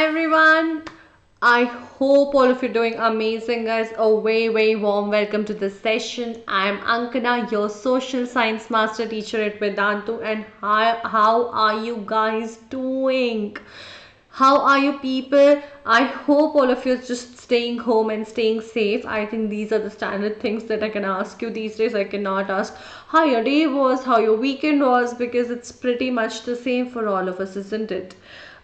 everyone. I hope all of you are doing amazing, guys. A very warm welcome to this session. I'm Ankana, your social science master teacher at Vedantu, and how are you guys doing? How are you people? I hope all of you are just staying home and staying safe. I think these are the standard things that I can ask you these days. I cannot ask how your day was, how your weekend was, because it's pretty much the same for all of us, isn't it?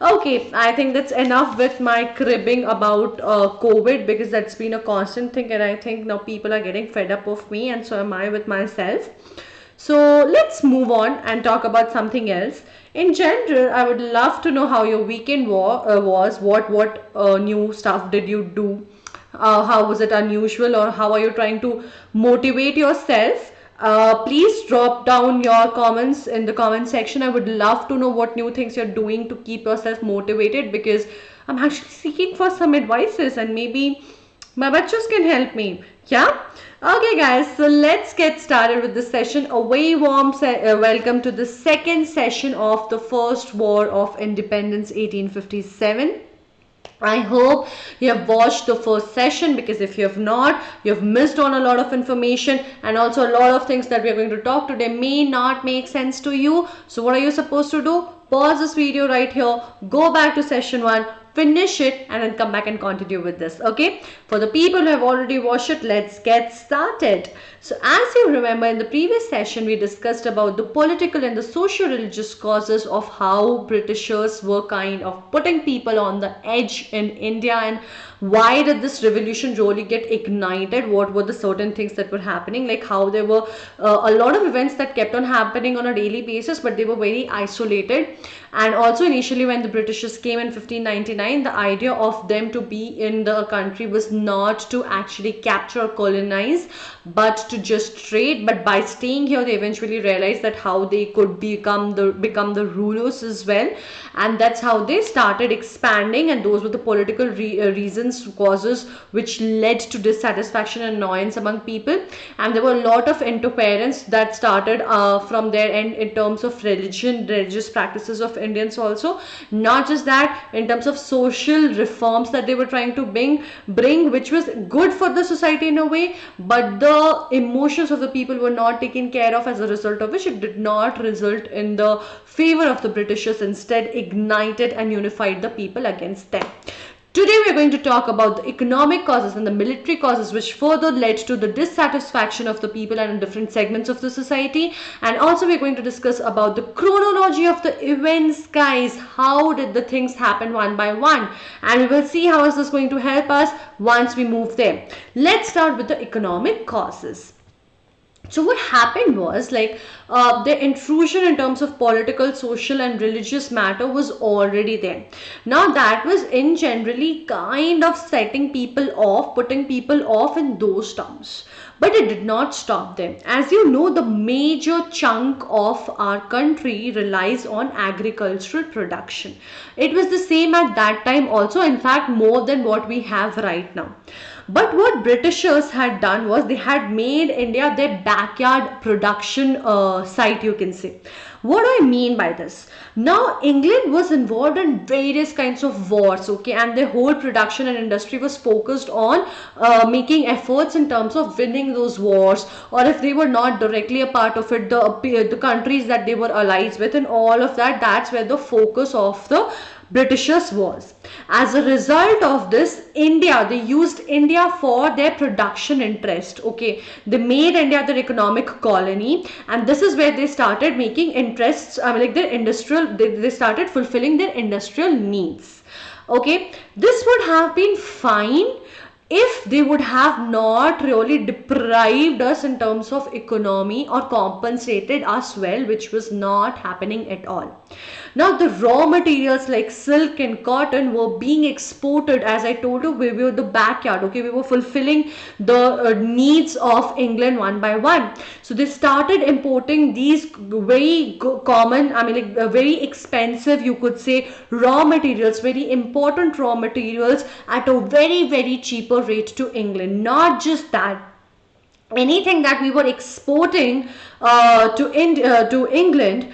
Okay, I think that's enough with my cribbing about COVID, because that's been a constant thing, and I think now people are getting fed up of me, and so am I with myself. So let's move on and talk about something else. In general, I would love to know how your weekend was. What new stuff did you do? How was it unusual, or how are you trying to motivate yourself? Please drop down your comments in the comment section. I would love to know what new things you're doing to keep yourself motivated, because I'm actually seeking for some advices, and maybe my bachos can help me. Yeah. Okay, guys. So let's get started with this session. A very warm welcome to the second session of the First War of Independence 1857. I hope you have watched the first session, because if you have not, you have missed on a lot of information, and also a lot of things that we are going to talk today may not make sense to you. So what are you supposed to do? Pause this video right here, go back to session 1, finish it, and then come back and continue with this. Okay, for the people who have already watched it, let's get started. So as you remember, in the previous session we discussed about the political and the socio-religious causes of how Britishers were kind of putting people on the edge in India, and why did this revolution really get ignited. What were the certain things that were happening, like how there were a lot of events that kept on happening on a daily basis, but they were very isolated. And also initially when the Britishers came in 1599, the idea of them to be in the country was not to actually capture or colonize, but to just trade. But by staying here, they eventually realized that how they could become the rulers as well, and that's how they started expanding. And those were the political reasons, causes which led to dissatisfaction and annoyance among people. And there were a lot of interference that started from their end in terms of religious practices of Indians also. Not just that, in terms of social reforms that they were trying to bring, which was good for the society in a way, but the emotions of the people were not taken care of, as a result of which it did not result in the favor of the Britishers, instead ignited and unified the people against them. Today we are going to talk about the economic causes and the military causes which further led to the dissatisfaction of the people and in different segments of the society. And also we are going to discuss about the chronology of the events, guys. How did the things happen one by one? And we will see how is this going to help us once we move there. Let's start with the economic causes. So what happened was, like, the intrusion in terms of political, social and religious matter was already there. Now that was in generally kind of setting people off, putting people off in those terms. But it did not stop them. As you know, the major chunk of our country relies on agricultural production. It was the same at that time also, in fact more than what we have right now. But what Britishers had done was they had made India their backyard production site, you can say. What do I mean by this? Now England was involved in various kinds of wars, okay, and their whole production and industry was focused on making efforts in terms of winning those wars, or if they were not directly a part of it, the countries that they were allied with and all of that, that's where the focus of the Britishers was. As a result of this, they used India for their production interest. Okay, they made India their economic colony, and this is where they started making interests. Like their industrial, they started fulfilling their industrial needs. Okay, this would have been fine if they would have not really deprived us in terms of economy or compensated us well, which was not happening at all. Now the raw materials like silk and cotton were being exported. As I told you, we were the backyard, okay, we were fulfilling the needs of England one by one. So they started importing these very common, very expensive, you could say, raw materials, very important raw materials at a very cheaper rate to England. Not just that, anything that we were exporting to England,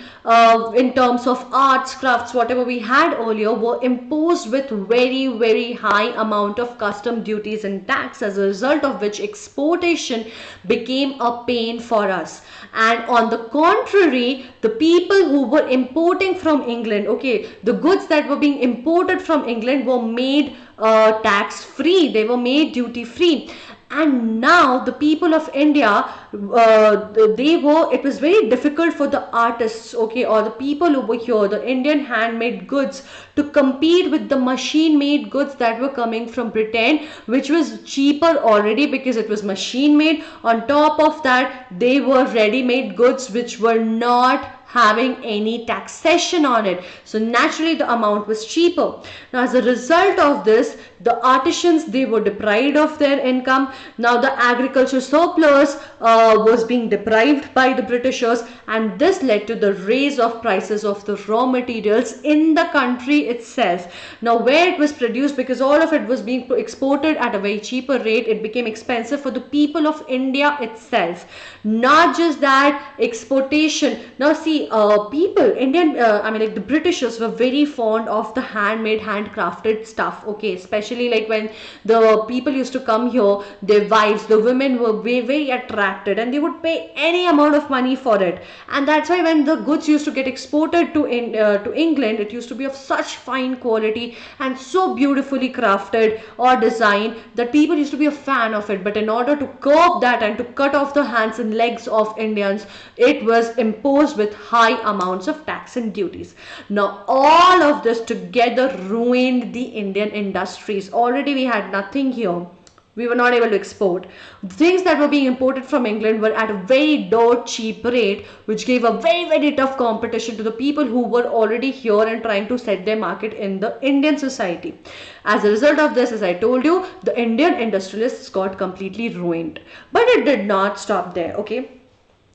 in terms of arts, crafts, whatever we had earlier, were imposed with very, very high amount of custom duties and tax, as a result of which exportation became a pain for us. And on the contrary, the people who were importing from England, okay, the goods that were being imported from England were made tax free, they were made duty free. And now the people of India, it was very difficult for the artists, okay, or the people over here, the Indian handmade goods, to compete with the machine made goods that were coming from Britain, which was cheaper already because it was machine made. On top of that, they were ready made goods which were not having any taxation on it, so naturally the amount was cheaper. Now as a result of this, the artisans, they were deprived of their income. Now the agriculture surplus was being deprived by the Britishers, and this led to the raise of prices of the raw materials in the country itself. Now where it was produced, because all of it was being exported at a very cheaper rate, it became expensive for the people of India itself. Not just that, exportation. Now see, like the Britishers were very fond of the handmade, handcrafted stuff, okay, especially like when the people used to come here, their wives, the women were very, very attracted, and they would pay any amount of money for it. And that's why when the goods used to get exported to England, it used to be of such fine quality and so beautifully crafted or designed that people used to be a fan of it. But in order to curb that and to cut off the hands and legs of Indians, it was imposed with high amounts of tax and duties. Now all of this together ruined the Indian industries. Already we had nothing here, we were not able to export. Things that were being imported from England were at a very dirt cheap rate, which gave a very, very tough competition to the people who were already here and trying to set their market in the Indian society. As a result of this, as I told you, the Indian industrialists got completely ruined. But it did not stop there, okay.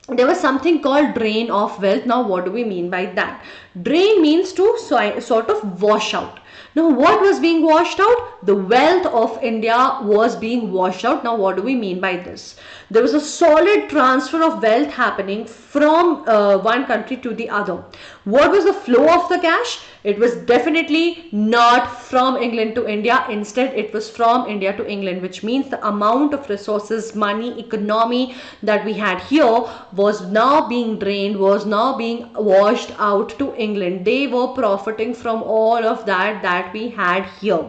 There was something called drain of wealth. Now what do we mean by that? Drain means to sort of wash out. Now what was being washed out? The wealth of India was being washed out. Now what do we mean by this? There was a solid transfer of wealth happening from one country to the other. What was the flow of the cash? It was definitely not from England to India. Instead, it was from India to England, which means the amount of resources, money, economy that we had here was now being drained, was now being washed out to England. They were profiting from all of that we had here.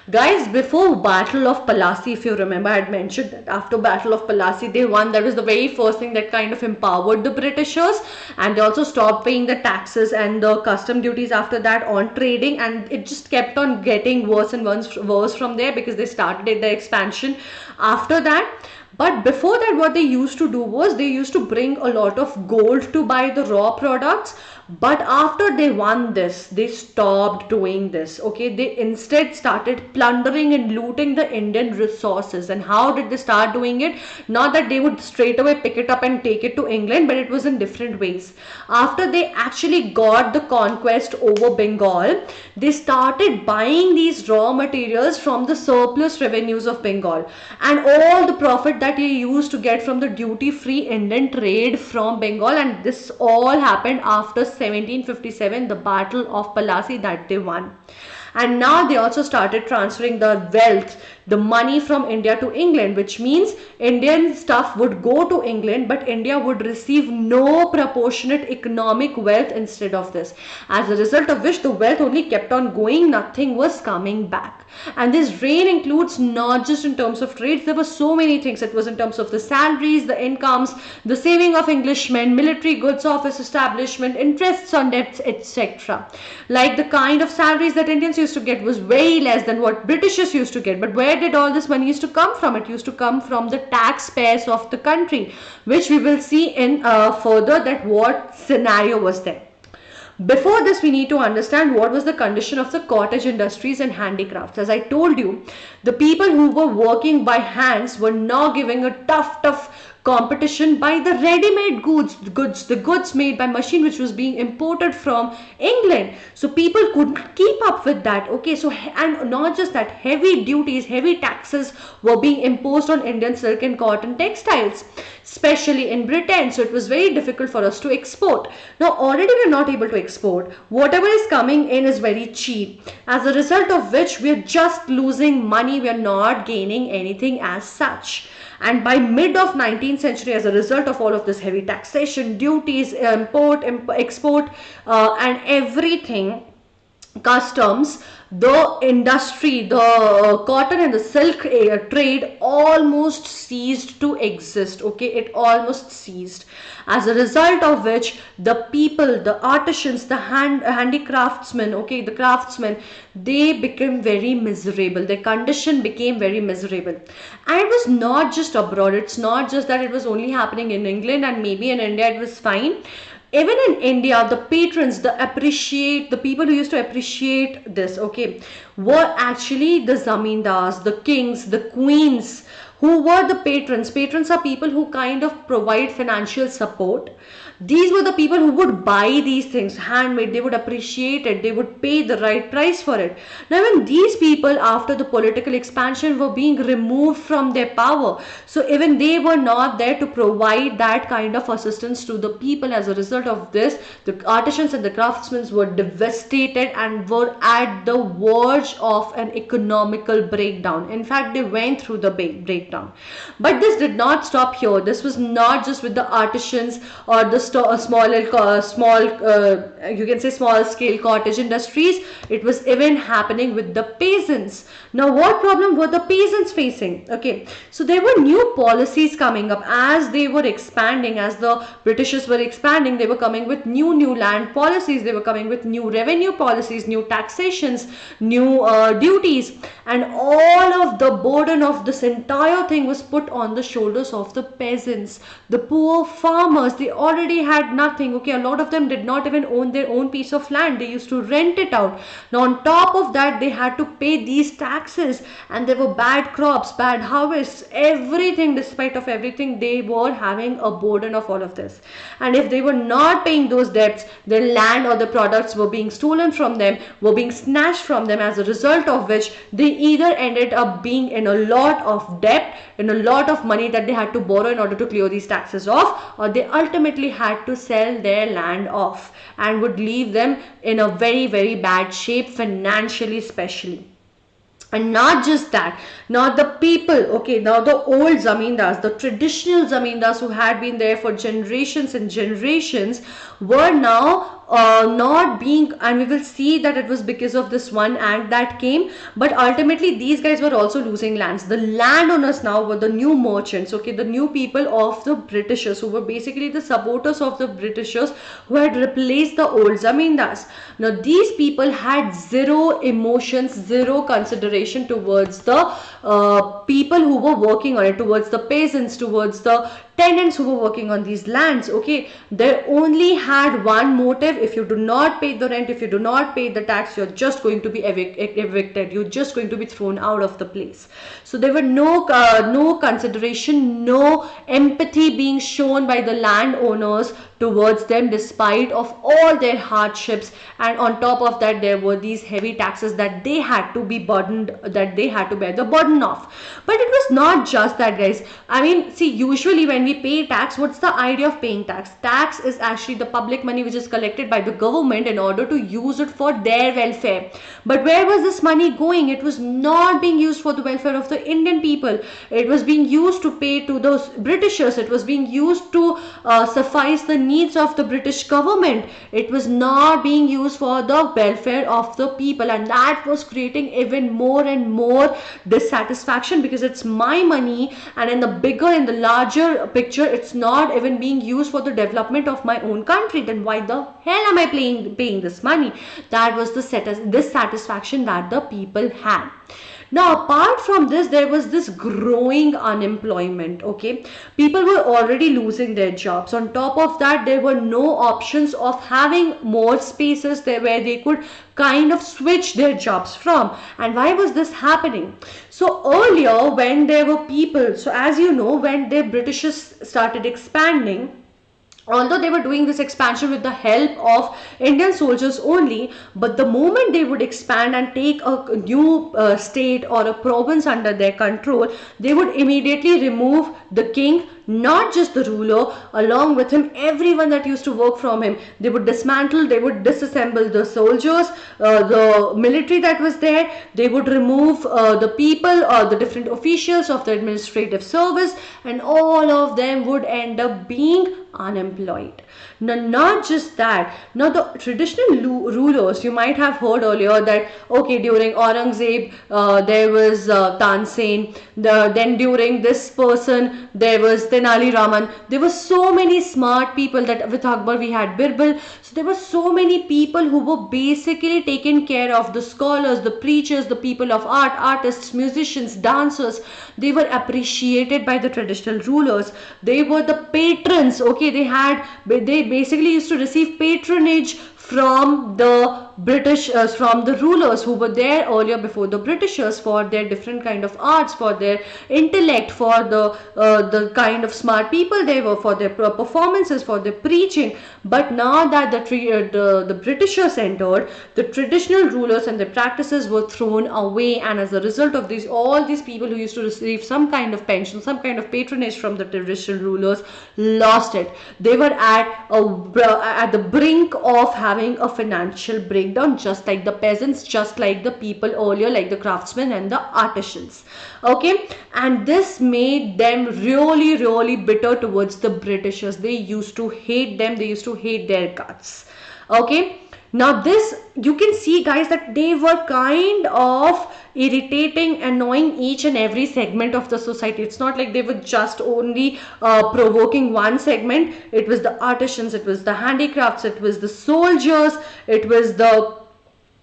Guys, before Battle of Plassey, if you remember, I had mentioned that after Battle of Plassey, they won. That was the very first thing that kind of empowered the Britishers, and they also stopped paying the taxes and the custom duties after that on trading, and it just kept on getting worse and worse from there because they started their expansion after that. But before that, what they used to do was they used to bring a lot of gold to buy the raw products. But after they won this, they stopped doing this. Okay, they instead started plundering and looting the Indian resources. And how did they start doing it? Not that they would straight away pick it up and take it to England, but it was in different ways. After they actually got the conquest over Bengal, they started buying these raw materials from the surplus revenues of Bengal, and all the profit that they used to get from the duty-free Indian trade from Bengal. And this all happened after 1757, the Battle of Plassey that they won. And now they also started transferring the wealth, the money from India to England, which means Indian stuff would go to England, but India would receive no proportionate economic wealth instead of this. As a result of which, the wealth only kept on going, nothing was coming back. And this drain includes not just in terms of trades, there were so many things. It was in terms of the salaries, the incomes, the saving of Englishmen, military goods, office establishment, interests on debts, etc. Like the kind of salaries that Indians used to get was way less than what Britishers used to get. But where did all this money used to come from? It used to come from the taxpayers of the country, which we will see in further that what scenario was there. Before this, we need to understand what was the condition of the cottage industries and handicrafts. As I told you, the people who were working by hands were now giving a tough competition by the ready-made the goods made by machine, which was being imported from England. So people couldn't keep up with that. Okay, so and not just that, heavy duties, heavy taxes were being imposed on Indian silk and cotton textiles, especially in Britain. So it was very difficult for us to export. Now already we're not able to export. Whatever is coming in is very cheap, as a result of which we're just losing money. We're not gaining anything as such. And by mid of 19th century, as a result of all of this heavy taxation, duties, export, and everything, customs, the industry, the cotton and the silk trade almost ceased to exist. Okay, it almost ceased, as a result of which the people, the artisans, the handicraftsmen, okay, the craftsmen, they became very miserable. Their condition became very miserable. And it was not just abroad. It's not just that it was only happening in England and maybe in India it was fine. Even in India, the patrons, the people who used to appreciate this, okay, were actually the zamindars, the kings, the queens, who were the patrons. Patrons are people who kind of provide financial support. These were the people who would buy these things handmade. They would appreciate it. They would pay the right price for it. Now, when these people, after the political expansion, were being removed from their power, so even they were not there to provide that kind of assistance to the people. As a result of this, the artisans and the craftsmen were devastated and were at the verge of an economical breakdown. In fact, they went through the breakdown. But this did not stop here. This was not just with the artisans or the small you can say small scale cottage industries. It was even happening with the peasants. Now, what problem were the peasants facing? Okay, so there were new policies coming up as they were expanding, as the Britishers were expanding. They were coming with new land policies. They were coming with new revenue policies, new taxations, new duties, and all of the burden of this entire thing was put on the shoulders of the peasants, the poor farmers. They already had nothing. Okay, a lot of them did not even own their own piece of land. They used to rent it out. Now, on top of that, they had to pay these taxes, and there were bad crops, bad harvests, everything. Despite of everything, they were having a burden of all of this. And if they were not paying those debts, their land or the products were being stolen from them, were being snatched from them, as a result of which they either ended up being in a lot of debt, in a lot of money that they had to borrow in order to clear these taxes off, or they ultimately had to sell their land off, and would leave them in a very bad shape financially, especially. And not just that, now the people, okay, now the old zamindars, the traditional zamindars who had been there for generations and generations, were now not being, and we will see that it was because of this one act that came, but ultimately these guys were also losing lands. The landowners now were the new merchants, okay, the new people of the Britishers, who were basically the supporters of the Britishers, who had replaced the old zamindars. Now these people had zero emotions, zero consideration towards the people who were working on it, towards the peasants, towards the tenants who were working on these lands. Okay, they only had one motive: if you do not pay the rent, if you do not pay the tax, you're just going to be evicted, you're just going to be thrown out of the place. So there were no consideration, no empathy being shown by the landowners towards them, despite of all their hardships. And on top of that, there were these heavy taxes that they had to be burdened, that they had to bear the burden of. But it was not just that, guys. I mean, see, usually when we pay tax, what's the idea of paying tax? Tax is actually the public money which is collected by the government in order to use it for their welfare. But where was this money going? It was not being used for the welfare of the Indian people. It was being used to pay to those Britishers. It was being used to suffice the needs of the British government. It was not being used for the welfare of the people, and that was creating even more and more dissatisfaction, because it's my money, and in the larger picture, it's not even being used for the development of my own country. Then why the hell am I paying this money? That was the dissatisfaction that the people had. Now, apart from this, there was this growing unemployment. Okay, people were already losing their jobs. On top of that, there were no options of having more spaces there where they could kind of switch their jobs from. And why was this happening? So earlier, when there were people, so as you know, when the Britishers started expanding, although they were doing this expansion with the help of Indian soldiers only, but the moment they would expand and take a new state or a province under their control, they would immediately remove the king, not just the ruler, along with him everyone that used to work from him. They would dismantle, they would disassemble the soldiers, the military that was there. They would remove the people or the different officials of the administrative service, and all of them would end up being unemployed. Now, not just that, now the traditional rulers, you might have heard earlier that okay, during Aurangzeb there was Tansen, then during this person there was Tenali Raman. There were so many smart people, that with Akbar we had Birbal. So there were so many people who were basically taken care of, the scholars, the preachers, the people of art, artists, musicians, dancers. They were appreciated by the traditional rulers. They were the patrons. Okay, they basically used to receive patronage from the British, from the rulers who were there earlier before the Britishers, for their different kind of arts, for their intellect, for the kind of smart people they were, for their performances, for their preaching. But now that the Britishers entered, the traditional rulers and their practices were thrown away, and as a result of this, all these people who used to receive some kind of pension, some kind of patronage from the traditional rulers, lost it. They were at the brink of having a financial breakdown, just like the peasants, just like the people earlier, like the craftsmen and the artisans. Okay, and this made them really, really bitter towards the Britishers. They used to hate them, they used to hate their guts. Okay, now this, you can see guys, that they were kind of irritating, annoying each and every segment of the society. It's not like they were just only provoking one segment. It was the artisans, it was the handicrafts, it was the soldiers, it was the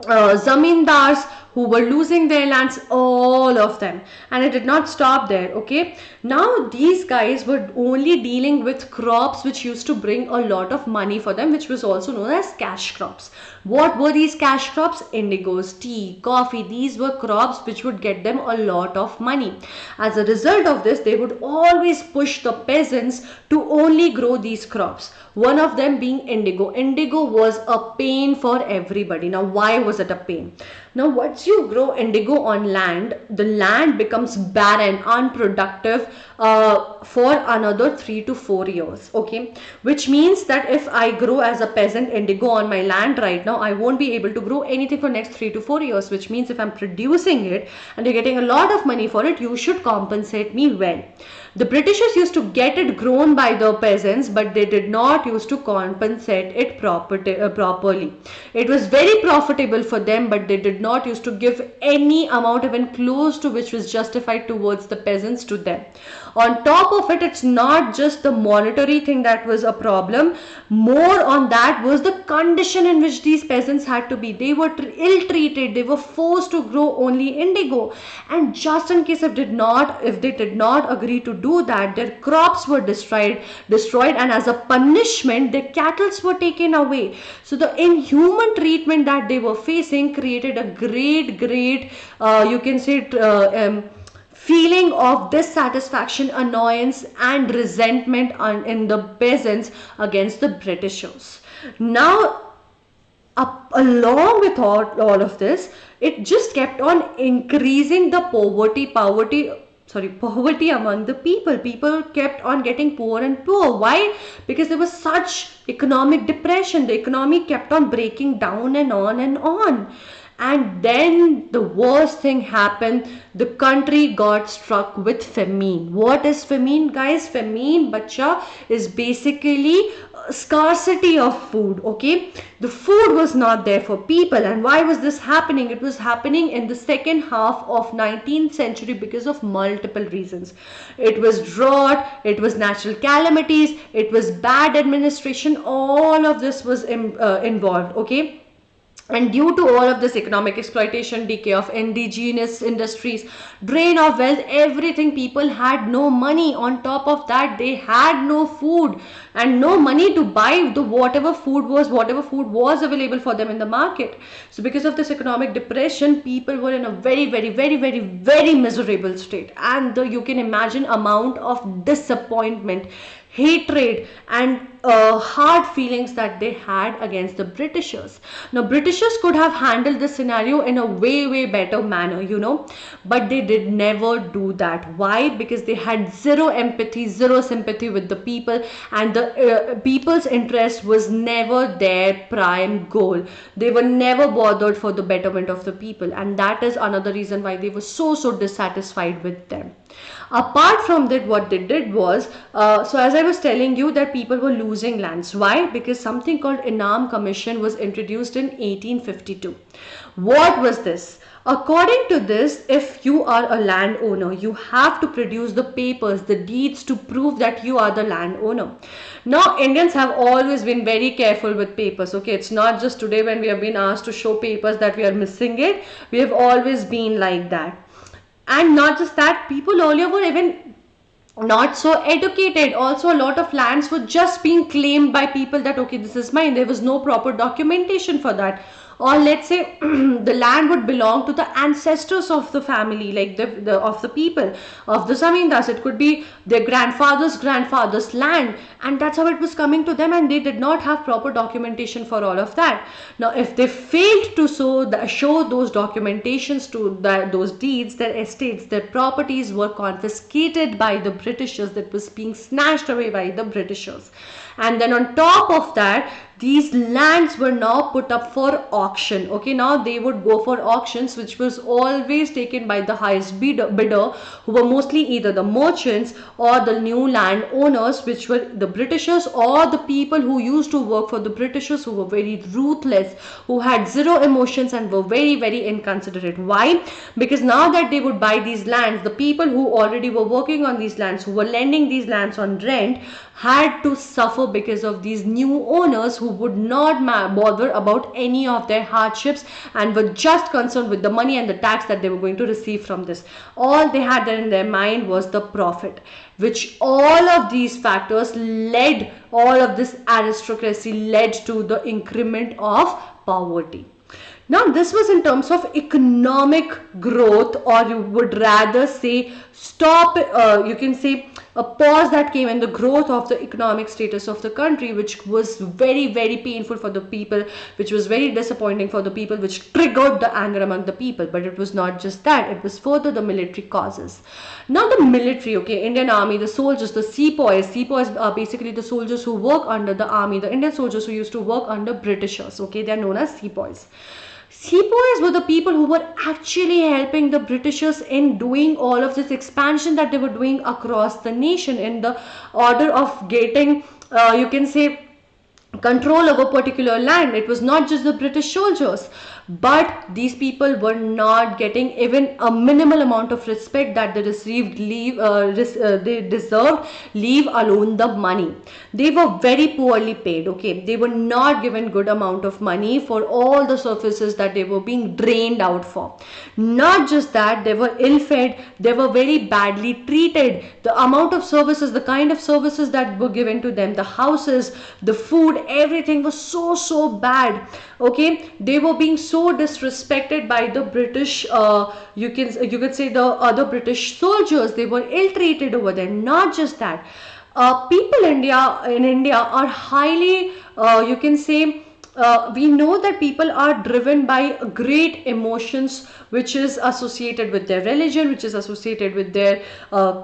zamindars who were losing their lands, all of them. And it did not stop there. Okay, now these guys were only dealing with crops which used to bring a lot of money for them, which was also known as cash crops. What were these cash crops? Indigos, tea, coffee. These were crops which would get them a lot of money. As a result of this, they would always push the peasants to only grow these crops. One of them being indigo. Indigo was a pain for everybody. Now, why was it a pain? Now, once you grow indigo on land, the land becomes barren, unproductive for another 3 to 4 years. Okay, which means that if I grow as a peasant indigo on my land right now, I won't be able to grow anything for next 3 to 4 years. Which means if I'm producing it and you're getting a lot of money for it, you should compensate me well. The Britishers used to get it grown by the peasants, but they did not used to compensate it properly. It was very profitable for them, but they did not used to give any amount even close to which was justified towards the peasants to them. On top of it, it's not just the monetary thing that was a problem. More on that was the condition in which these peasants had to be. They were ill-treated. They were forced to grow only indigo. And just in case if they did not agree to do that, their crops were destroyed, and as a punishment, their cattle were taken away. So the inhuman treatment that they were facing created a great, you can say, feeling of dissatisfaction, annoyance and resentment in the peasants against the Britishers. Now, along with all of this, it just kept on increasing the poverty among the people. People kept on getting poor and poor. Why? Because there was such economic depression. The economy kept on breaking down and on and on. And then the worst thing happened. The country got struck with famine. What is famine, guys? Famine, bacha, is basically scarcity of food. Okay, the food was not there for people. And why was this happening? It was happening in the second half of 19th century because of multiple reasons. It was drought, it was natural calamities, it was bad administration. All of this was involved. Okay, And due to all of this economic exploitation, decay of indigenous industries, drain of wealth, everything, people had no money. On top of that, they had no food and no money to buy the whatever food was available for them in the market. So because of this economic depression, people were in a very miserable state. And you can imagine amount of disappointment, hatred, and hard feelings that they had against the Britishers. Now, Britishers could have handled this scenario in a way better manner, but they did never do that. Why? Because they had zero empathy, zero sympathy with the people, and the people's interest was never their prime goal. They were never bothered for the betterment of the people, and that is another reason why they were so dissatisfied with them. Apart from that, what they did was, so as I was telling you, that people were losing lands. Why? Because something called Inam Commission was introduced in 1852. What was this? According to this, if you are a landowner, you have to produce the papers, the deeds, to prove that you are the landowner. Now, Indians have always been very careful with papers. Okay, it's not just today when we have been asked to show papers that we are missing it. We have always been like that. And not just that, people earlier were even not so educated. Also, a lot of lands were just being claimed by people that, okay, this is mine. There was no proper documentation for that. Or let's say the land would belong to the ancestors of the family, like of the people, of the zamindars. It could be their grandfather's land, and that's how it was coming to them, and they did not have proper documentation for all of that. Now, if they failed to show those documentations to those deeds, their estates, their properties were confiscated by the Britishers. That was being snatched away by the Britishers. And then on top of that, these lands were now put up for auction. Okay, now they would go for auctions, which was always taken by the highest bidder, who were mostly either the merchants or the new land owners, which were the Britishers or the people who used to work for the Britishers, who were very ruthless, who had zero emotions and were very inconsiderate. Why? Because now that they would buy these lands, the people who already were working on these lands, who were lending these lands on rent, had to suffer because of these new owners who would not bother about any of their hardships and were just concerned with the money and the tax that they were going to receive from this. All they had in their mind was the profit, which all of these factors led, all of this aristocracy led to the increment of poverty. Now, this was in terms of economic growth, or you would rather say you can say a pause that came in the growth of the economic status of the country, which was very painful for the people, which was very disappointing for the people, which triggered the anger among the people. But it was not just that, it was further the military causes. Now, the military, okay, Indian army, the soldiers, the sepoys are basically the soldiers who work under the army, the Indian soldiers who used to work under Britishers. Okay, they are known as sepoys. Sepoys were the people who were actually helping the Britishers in doing all of this expansion that they were doing across the nation, in the order of getting, you can say, control over particular land. It was not just the British soldiers, but these people were not getting even a minimal amount of respect that they received. They deserved, leave alone the money. They were very poorly paid. Okay, they were not given good amount of money for all the services that they were being drained out for. Not just that, they were ill-fed, they were very badly treated. The amount of services, the kind of services that were given to them, the houses, the food, everything was so bad. Okay, they were being so disrespected by the British, you could say the other British soldiers. They were ill-treated over there. Not just that, people in India are highly, you can say, we know that people are driven by great emotions, which is associated with their religion, which is associated with their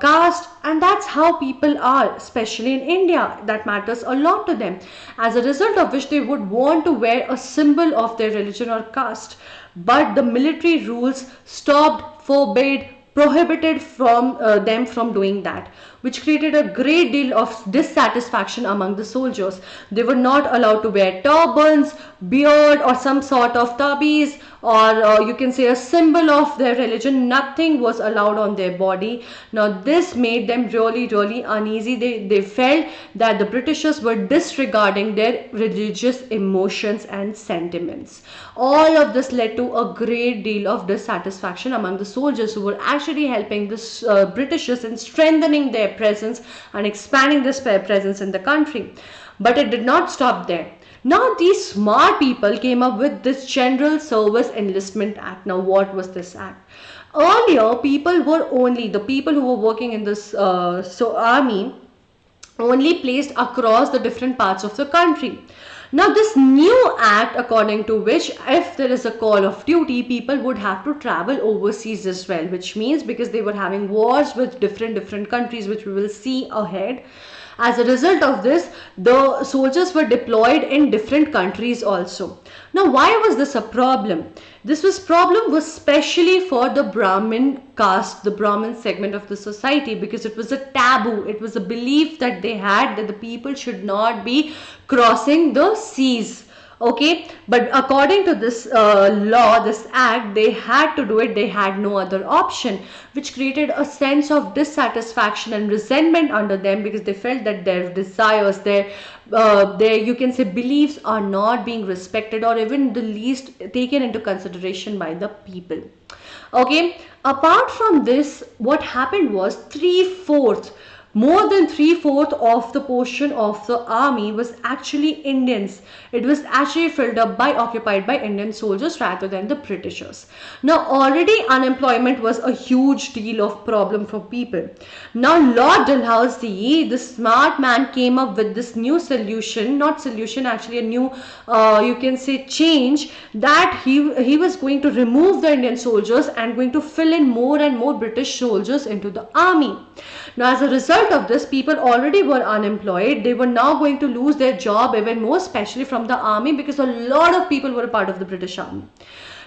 caste, and that's how people are, especially in India. That matters a lot to them, as a result of which they would want to wear a symbol of their religion or caste. But the military rules stopped, forbade, prohibited from them from doing that. which created a great deal of dissatisfaction among the soldiers. They were not allowed to wear turbans, beard, or some sort of tabis, or you can say a symbol of their religion. Nothing was allowed on their body. Now this made them really uneasy. They felt that the Britishers were disregarding their religious emotions and sentiments. All of this led to a great deal of dissatisfaction among the soldiers, who were actually helping the Britishers in strengthening their presence and expanding this presence in the country. But it did not stop there. Now these smart people came up with this General Service Enlistment Act. Now what was this act? Earlier, the people who were working in this army only placed across the different parts of the country. Now this new act, according to which if there is a call of duty, people would have to travel overseas as well, which means because they were having wars with different countries, which we will see ahead. As a result of this, the soldiers were deployed in different countries also. Now, why was this a problem? This problem was especially for the Brahmin caste, the Brahmin segment of the society, because it was a taboo. It was a belief that they had that the people should not be crossing the seas. Okay, but according to this law, this act, they had to do it. They had no other option, which created a sense of dissatisfaction and resentment under them, because they felt that their desires, their you can say beliefs are not being respected or even the least taken into consideration by the people. Okay, apart from this, what happened was more than 3/4 of the portion of the army was actually Indians. It was actually filled up occupied by Indian soldiers rather than the Britishers. Now already unemployment was a huge deal of problem for people. Now Lord Dalhousie, the smart man, came up with this new solution, not solution, actually a new you can say change, that he was going to remove the Indian soldiers and going to fill in more and more British soldiers into the army. Now as a result of this, people already were unemployed. They were now going to lose their job even more, especially from the army, because a lot of people were a part of the British army.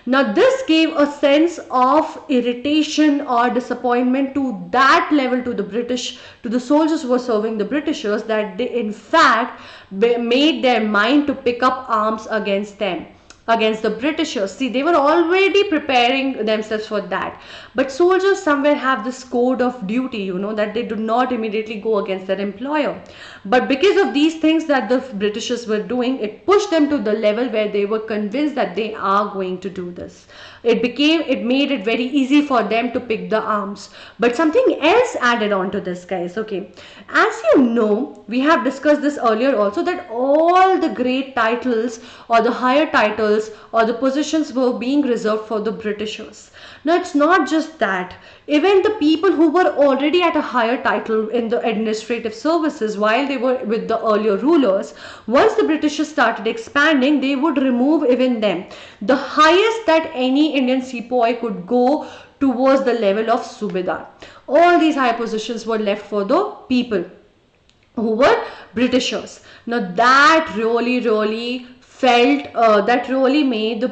Now this gave a sense of irritation or disappointment to that level to the soldiers who were serving the Britishers, that they in fact made their mind to pick up arms against them, against the Britishers. See, they were already preparing themselves for that. But soldiers somewhere have this code of duty, that they do not immediately go against their employer. But because of these things that the Britishers were doing, it pushed them to the level where they were convinced that they are going to do this. It made it very easy for them to pick the arms. But something else added on to this, guys. Okay, as you know, we have discussed this earlier also, that all the great titles or the higher titles or the positions were being reserved for the Britishers. Now it's not just that. Even the people who were already at a higher title in the administrative services while they were with the earlier rulers, once the Britishers started expanding, they would remove even them. The highest that any Indian sepoy could go towards the level of Subedar. All these high positions were left for the people who were Britishers. Now that really made the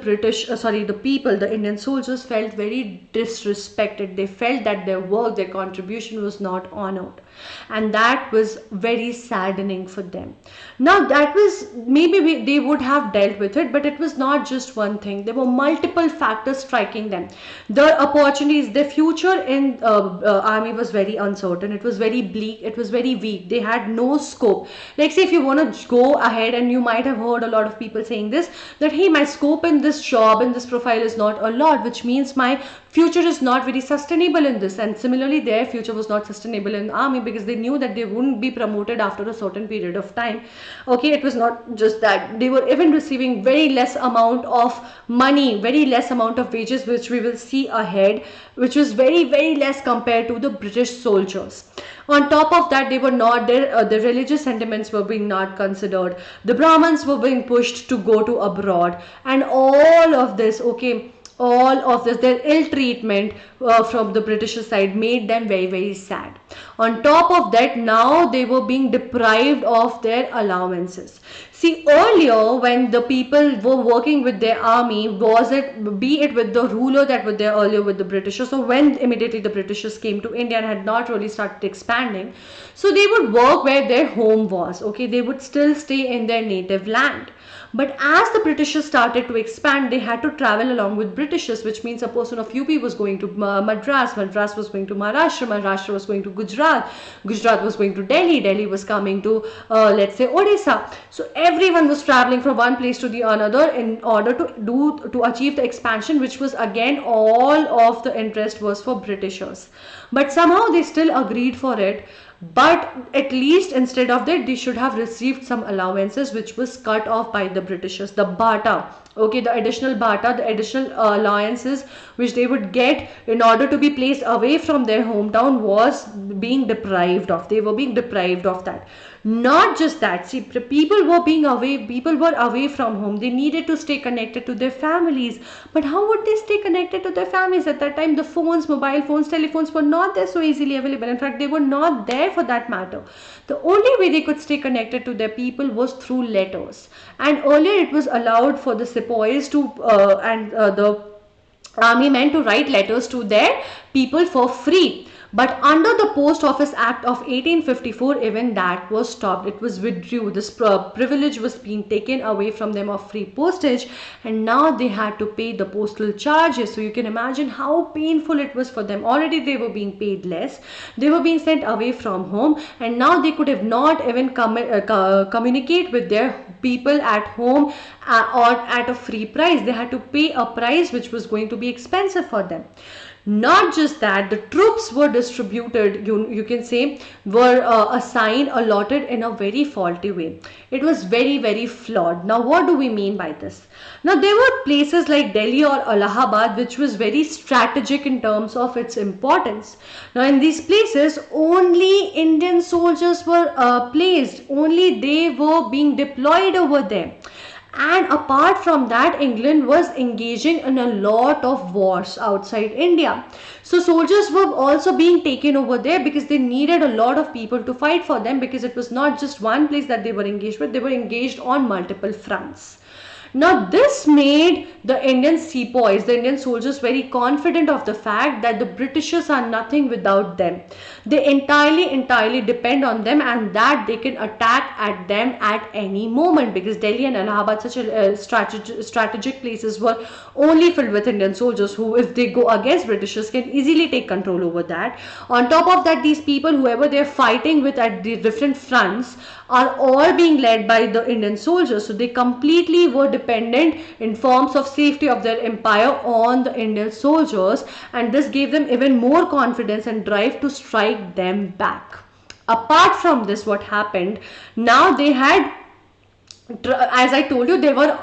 the Indian soldiers felt very disrespected. They felt that their work, their contribution was not honored. And that was very saddening for them. Now that was, maybe they would have dealt with it, but it was not just one thing. There were multiple factors striking them. The opportunities, their future in army was very uncertain. It was very bleak. It was very weak. They had no scope. Like say if you want to go ahead, and you might have heard a lot of people saying this, that hey, my scope in this job, in this profile is not a lot, which means my future is not very sustainable in this. And similarly, their future was not sustainable in the army, because they knew that they wouldn't be promoted after a certain period of time. Okay, it was not just that. They were even receiving very less amount of money, very less amount of wages, which we will see ahead, which was very less compared to the British soldiers. On top of that, they were not there. The religious sentiments were being not considered. The Brahmins were being pushed to go to abroad, and all of this. Okay, all of this, their ill treatment from the British side made them very, very sad. On top of that, now they were being deprived of their allowances. See, earlier when the people were working with their army, was it, be it with the ruler that were there earlier with the Britishers, so when immediately the Britishers came to India and had not really started expanding, so they would work where their home was, okay, they would still stay in their native land. But as the Britishers started to expand, they had to travel along with Britishers, which means a person of UP was going to Madras, Madras was going to Maharashtra, Maharashtra was going to Gujarat, Gujarat was going to Delhi, Delhi was coming to, let's say, Odisha. So everyone was traveling from one place to the another in order to achieve the expansion, which was again all of the interest was for Britishers. But somehow they still agreed for it. But at least instead of that, they should have received some allowances, which was cut off by the Britishers. The bata, okay, the additional bata, the additional allowances which they would get in order to be placed away from their hometown was being deprived of. They were being deprived of that. Not just that, see, people were away from home. They needed to stay connected to their families. But how would they stay connected to their families? At that time, the phones, mobile phones, telephones were not there so easily available. In fact, they were not there for that matter. The only way they could stay connected to their people was through letters. And earlier it was allowed for the sepoys to and the army men to write letters to their people for free. But under the Post Office Act of 1854, even that was stopped. It was withdrew. This privilege was being taken away from them of free postage, and now they had to pay the postal charges. So you can imagine how painful it was for them. Already they were being paid less. They were being sent away from home, and now they could have not even communicate with their people at home or at a free price. They had to pay a price which was going to be expensive for them. Not just that, the troops were distributed, you can say, were assigned, allotted in a very faulty way. It was very, very flawed. Now, what do we mean by this? Now, there were places like Delhi or Allahabad, which was very strategic in terms of its importance. Now, in these places, only Indian soldiers were placed. Only they were being deployed over there. And apart from that, England was engaging in a lot of wars outside India. So soldiers were also being taken over there because they needed a lot of people to fight for them, because it was not just one place that they were engaged with, they were engaged on multiple fronts. Now this made the Indian sepoys, the Indian soldiers, very confident of the fact that the Britishers are nothing without them. They entirely depend on them, and that they can attack at them at any moment, because Delhi and Allahabad, such a strategic places, were only filled with Indian soldiers who, if they go against Britishers, can easily take control over that. On top of that, these people, whoever they're fighting with at the different fronts, are all being led by the Indian soldiers. So they completely were dependent in forms of safety of their empire on the Indian soldiers, and this gave them even more confidence and drive to strike them back. Apart from this, what happened, now they had, as I told you, they were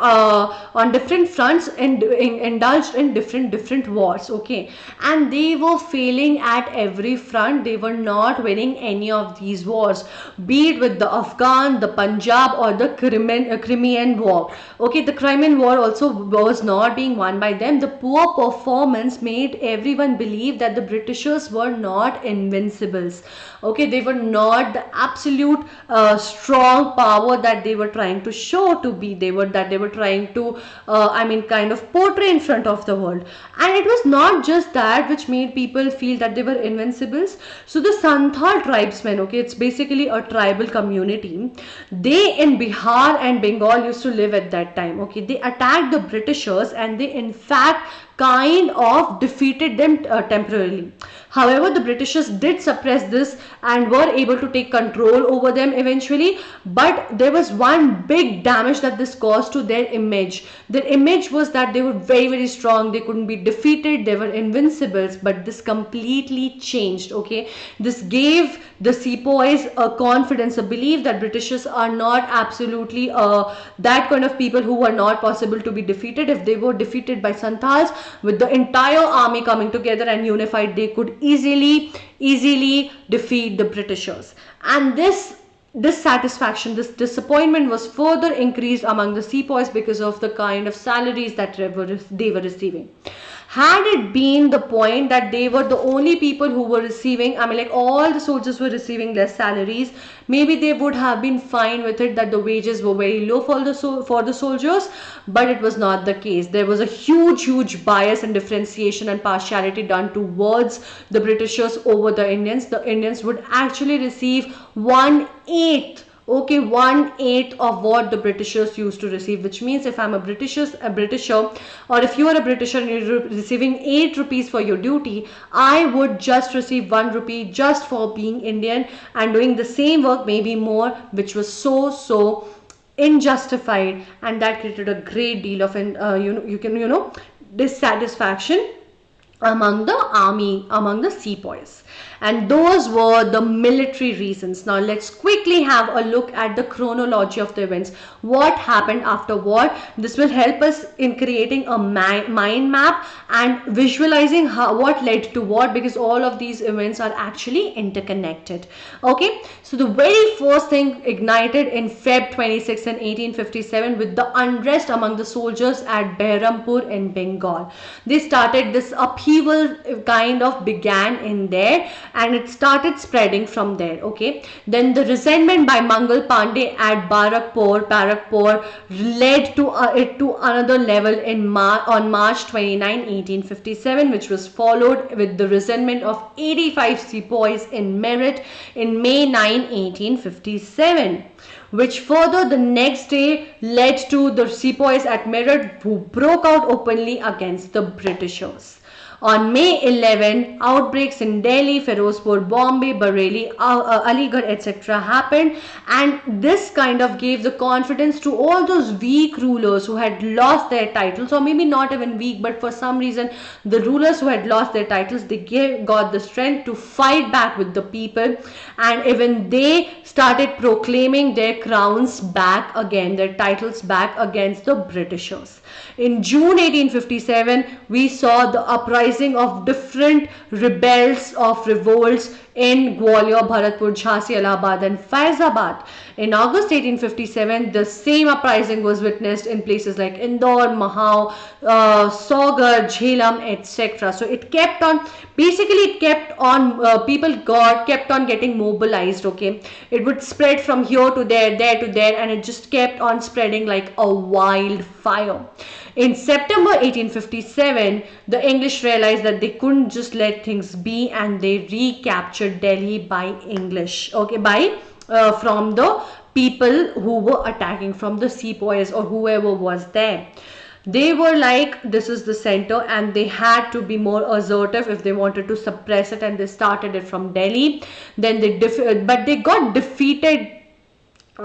on different fronts and indulged in different wars, okay, and they were failing at every front. They were not winning any of these wars, be it with the Afghan, the Punjab, or the Crimean war, okay. The Crimean war also was not being won by them. The poor performance made everyone believe that the Britishers were not invincibles, okay. They were not the absolute strong power that they were trying to show to be. They were trying to kind of portray in front of the world. And it was not just that which made people feel that they were invincibles. So the Santhal tribesmen, okay, it's basically a tribal community, they in Bihar and Bengal used to live at that time, okay. They attacked the Britishers, and they in fact kind of defeated them temporarily. However, the Britishers did suppress this and were able to take control over them eventually, but there was one big damage that this caused to their image. Their image was that they were very, very strong, they couldn't be defeated, they were invincibles, but this completely changed, okay. This gave the sepoys a confidence, a belief that Britishers are not absolutely that kind of people who were not possible to be defeated. If they were defeated by Santals, with the entire army coming together and unified, they could easily defeat the Britishers. And this dissatisfaction, this disappointment was further increased among the sepoys because of the kind of salaries that they were receiving. Had it been the point that they were the only people who were receiving, I mean, like all the soldiers were receiving less salaries, maybe they would have been fine with it, that the wages were very low for the soldiers, but it was not the case. There was a huge bias and differentiation and partiality done towards the Britishers over the Indians. The Indians would actually receive 1/8, okay, 1/8 of what the Britishers used to receive, which means if I'm a Britisher, or if you are a Britisher and you're receiving 8 rupees for your duty, I would just receive 1 rupee just for being Indian and doing the same work, maybe more, which was so unjustified, and that created a great deal of dissatisfaction among the army, among the sepoys. And those were the military reasons. Now let's quickly have a look at the chronology of the events. What happened after what? This will help us in creating a mind map and visualizing what led to what, because all of these events are actually interconnected. Okay, so the very first thing ignited in Feb 26 and 1857 with the unrest among the soldiers at Behrampur in Bengal. They started this upheaval, kind of began in there, and it started spreading from there. Okay, then the resentment by Mangal Pandey at Barakpur led to it to another level on March 29, 1857, which was followed with the resentment of 85 sepoys in Meerut in May 9, 1857, which further the next day led to the sepoys at Meerut who broke out openly against the Britishers. On May 11, outbreaks in Delhi, Firozpur, Bombay, Bareilly, Aligarh, etc. happened, and this kind of gave the confidence to all those weak rulers who had lost their titles, or maybe not even weak, but for some reason the rulers who had lost their titles, they got the strength to fight back with the people, and even they started proclaiming their crowns back again, their titles back against the Britishers. In June 1857, we saw the uprising of different rebels of revolts in Gwalior, Bharatpur, Jhansi, Allahabad and Faizabad. In August 1857, the same uprising was witnessed in places like Indore, Mahau, Saugar, Jhelum, etc. So it kept on, basically it kept on, people kept on getting mobilized, okay. It would spread from here to there to there, and it just kept on spreading like a wildfire. In September 1857, the English realized that they couldn't just let things be, and they recaptured Delhi by English, okay, from the people who were attacking, from the sepoys or whoever was there. They were like, this is the center, and they had to be more assertive if they wanted to suppress it, and they started it from Delhi. Then but they got defeated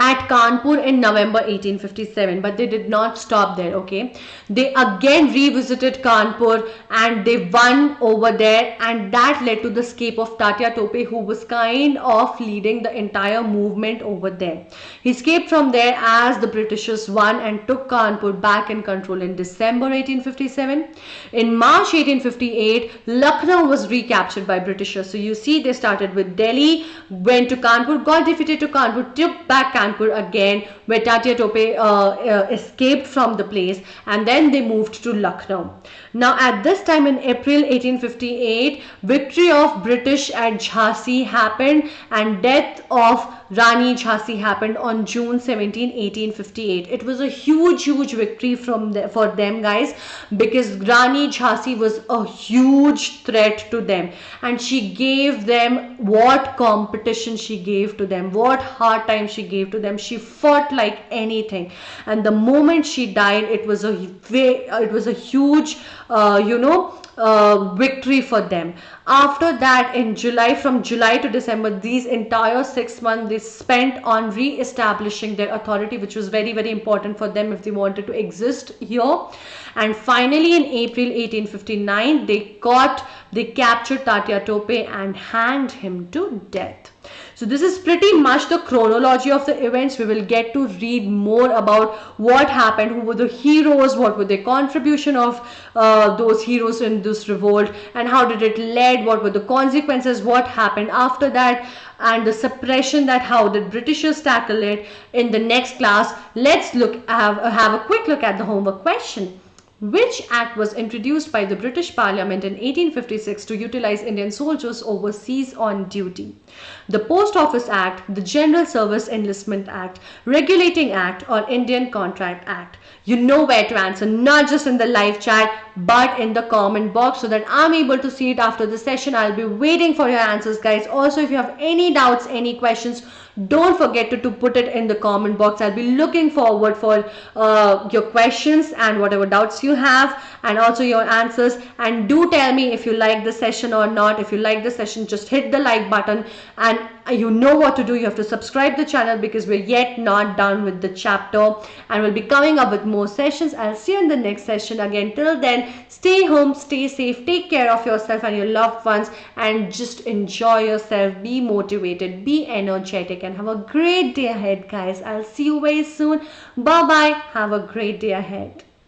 at Kanpur in November 1857, but they did not stop there, okay. They again revisited Kanpur and they won over there, and that led to the escape of Tatya Tope, who was kind of leading the entire movement over there. He escaped from there as the Britishers won and took Kanpur back in control in December 1857. In March 1858, Lucknow was recaptured by Britishers. So you see, they started with Delhi, went to Kanpur, got defeated to Kanpur, took back Kanpur again, where Tatya Tope escaped from the place, and then they moved to Lucknow. Now at this time in April 1858, victory of British at Jhansi happened, and death of Rani Jhansi happened on June 17, 1858. It was a huge victory for them, guys, because Rani Jhansi was a huge threat to them, and she gave them what competition she gave to them, what hard time she gave to them. She fought like anything, and the moment she died, it was a huge victory for them. After that, in July, from July to December, these entire 6 months they spent on re-establishing their authority, which was very important for them if they wanted to exist here. And finally in April 1859, they captured Tatya Tope and hanged him to death. So this is pretty much the chronology of the events. We will get to read more about what happened, who were the heroes, what were the contribution of those heroes in this revolt, and how did it led, what were the consequences, what happened after that, and the suppression, that how did Britishers tackle it. In the next class, let's have a quick look at the homework question. Which act was introduced by the British Parliament in 1856 to utilize Indian soldiers overseas on duty? The Post Office Act, the General Service Enlistment Act, Regulating Act, or Indian Contract Act? You know where to answer, not just in the live chat, but in the comment box, so that I'm able to see it after the session. I'll be waiting for your answers, guys. Also, if you have any doubts, any questions, don't forget to put it in the comment box. I'll be looking forward for your questions and whatever doubts you have, and also your answers. And do tell me if you like the session or not. If you like the session, just hit the like button, and you know what to do. You have to subscribe the channel, because we're yet not done with the chapter, and we'll be coming up with more sessions. I'll see you in the next session again. Till then, stay home, stay safe, take care of yourself and your loved ones, and just enjoy yourself, be motivated, be energetic, and have a great day ahead, guys. I'll see you very soon. Bye bye. Have a great day ahead.